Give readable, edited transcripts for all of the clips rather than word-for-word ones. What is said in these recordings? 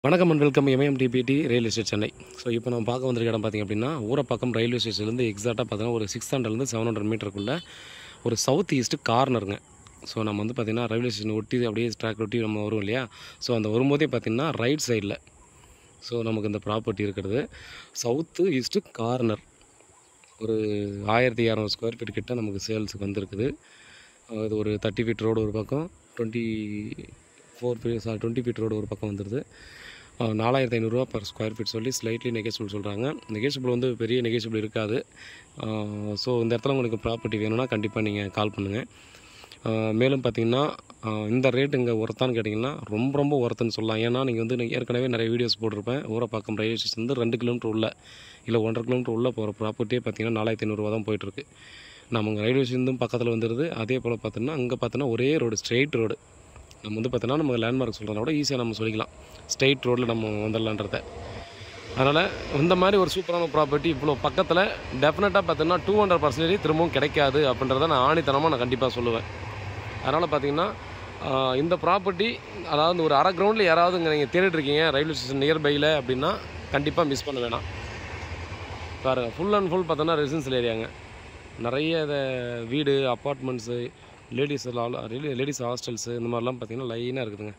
வணக்கம் and welcome MMTPT real estate Chennai. So இப்போ நம்ம பார்க்க வந்திருக்க இடம் பார்த்திங்க அப்படின்னா ஊரப்பாக்கம் ரயில்வே ஸ்டேஷன்லேருந்து எக்ஸாக்டாக பார்த்தீங்கன்னா ஒரு 600 700 மீட்டருக்குள்ளே ஒரு சவுத் ஈஸ்ட் கார்னருங்க. ஸோ நம்ம வந்து பார்த்திங்கன்னா ரயில்வே ஸ்டேஷன் ஒட்டி அப்படியே ட்ராக் ஒட்டி நம்ம வரும் இல்லையா. ஸோ அந்த வரும்போதே பார்த்திங்கன்னா ரைட் சைடில் ஸோ நமக்கு இந்த ப்ராப்பர்ட்டி இருக்கிறது சவுத்து ஈஸ்ட்டு கார்னர். ஒரு 1200 ஸ்கொயர் ஃபீட் கிட்ட நமக்கு சேல்ஸுக்கு வந்துருக்குது. இது ஒரு 30 ஃபீட் ரோடு ஒரு பக்கம், 20 ஃபீட் ரோடு ஒரு பக்கம் வந்துடுது. 4500 ரூபா பர் ஸ்கொயர் ஃபீட் சொல்லி ஸ்லைட்லி நெகோஷியபிள் சொல்கிறாங்க. நெகோஷியபிள் வந்து பெரிய நெகோஷியபிள் இருக்காது. ஸோ இந்த இடத்துல உங்களுக்கு ப்ராப்பர்ட்டி வேணும்னா கண்டிப்பாக நீங்கள் கால் பண்ணுங்கள். மேலும் பார்த்திங்கன்னா இந்த ரேட்டு இங்கே ஒர்த்தான்னு கேட்டிங்கன்னா ரொம்ப ஒர்த்துன்னு சொல்லலாம். ஏன்னா நீங்கள் வந்து ஏற்கனவே நிறைய வீடியோஸ் போட்டிருப்பேன். ஊரப்பாக்கம் ரயில்வே ஸ்டேஷன் வந்து 2 கிலோமீட்டர் உள்ள இல்லை 1.5 கிலோமீட்டர் உள்ளே போகிற ப்ராப்பர்ட்டியே பார்த்திங்கன்னா 4500 ரூபா தான் போயிட்டுருக்கு. நமக்கு ரயில்வே ஸ்டேஷன் பக்கத்தில் வந்துடுது. அதே போல் பார்த்தோன்னா அங்கே பார்த்தோன்னா ஒரே ரோடு, ஸ்ட்ரெயிட் ரோடு. நம்ம வந்து பார்த்தோன்னா நம்ம லேண்ட்மார்க் சொல்கிறத விட ஈஸியாக நம்ம சொல்லிக்கலாம், ஸ்ட்ரெயிட் ரோட்டில் நம்ம வந்துடலான்றத. அதனால் இந்த மாதிரி ஒரு சூப்பரான ப்ராப்பர்ட்டி இவ்வளோ பக்கத்தில் டெஃபினட்டாக பார்த்தோன்னா 200% திரும்பவும் கிடைக்காது அப்படின்றத நான் ஆணித்தனமாக கண்டிப்பாக சொல்லுவேன். அதனால் பார்த்திங்கன்னா இந்த ப்ராப்பர்ட்டி அதாவது ஒரு அரை கிரவுண்டில் யாராவது இங்கே நீங்கள் தேடிட்டுருக்கீங்க ரயில்வே ஸ்டேஷன் நியர்பையில் அப்படின்னா கண்டிப்பாக மிஸ் பண்ண வேணாம். பாருங்கள், ஃபுல் அண்ட் ஃபுல் பார்த்தோன்னா ரெசிடென்ஷியல் ஏரியாங்க. நிறைய இதை வீடு, அப்பார்ட்மெண்ட்ஸு, லேடிஸ் ஹாஸ்டல்ஸு இந்த மாதிரிலாம் பார்த்திங்கன்னா லைனாக இருக்குதுங்க.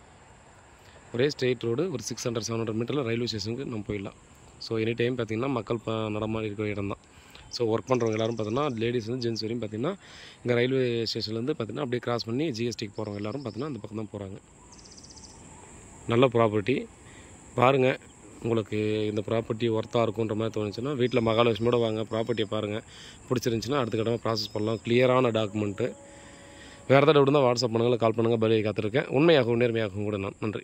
ஒரே ஸ்ட்ரெயிட் ரோடு, ஒரு 600 700 மீட்டரில் ரயில்வே ஸ்டேஷனுக்கு நம்ம போயிடலாம். ஸோ எனி டைம் பார்த்திங்கன்னா மக்கள் நடமாடி இருக்கிற இடம் தான். ஸோ ஒர்க் பண்ணுறவங்க எல்லோரும் பார்த்தீங்கன்னா லேடிஸ்லேருந்து ஜென்ஸ் வரையும் பார்த்திங்கன்னா இங்கே ரயில்வே ஸ்டேஷன்லேருந்து பார்த்திங்கன்னா அப்படியே கிராஸ் பண்ணி GSTக்கு போகிறவங்க எல்லோரும் பார்த்திங்கன்னா அந்த பக்கம் தான் போகிறாங்க. நல்ல ப்ராப்பர்ட்டி பாருங்கள். உங்களுக்கு இந்த ப்ராப்பர்ட்டி ஒர்த்தாக இருக்குன்ற மாதிரி தோணுச்சுன்னா வீட்டில் மகாலட்சுமியோட வாங்க, ப்ராப்பர்ட்டியை பாருங்கள். பிடிச்சிருந்துச்சின்னா அடுத்த கட்டமாக ப்ராசஸ் பண்ணலாம். கிளியரான டாக்குமெண்ட்டு. வேறு ஏதாவது டவுட் இருந்தால் வாட்ஸ்அப் பண்ணுங்கள், கால் பண்ணுங்கள், பதிலை காத்திருக்கேன். உண்மையாகவும் நேர்மையாகவும் கூட நான். நன்றி.